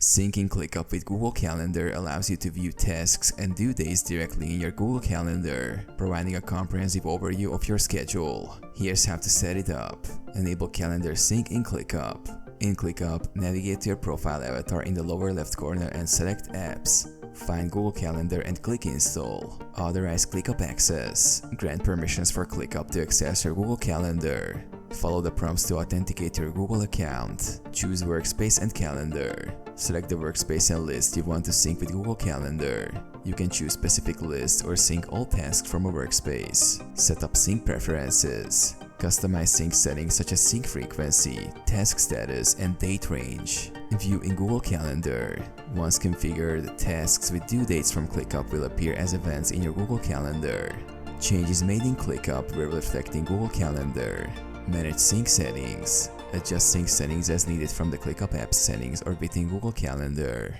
Syncing ClickUp with Google Calendar allows you to view tasks and due dates directly in your Google Calendar, providing a comprehensive overview of your schedule. Here's how to set it up. Enable Calendar Sync in ClickUp. In ClickUp, navigate to your profile avatar in the lower left corner and select Apps. Find Google Calendar and click Install. Authorize ClickUp access. Grant permissions for ClickUp to access your Google Calendar. Follow the prompts to authenticate your Google account. Choose Workspace and Calendar. Select the workspace and list you want to sync with Google Calendar. You can choose specific lists or sync all tasks from a workspace. Set up sync preferences. Customize sync settings such as sync frequency, task status, and date range. View in Google Calendar. Once configured, tasks with due dates from ClickUp will appear as events in your Google Calendar. Changes made in ClickUp will reflect in Google Calendar. Manage sync settings. Adjust sync settings as needed from the ClickUp app settings or within Google Calendar.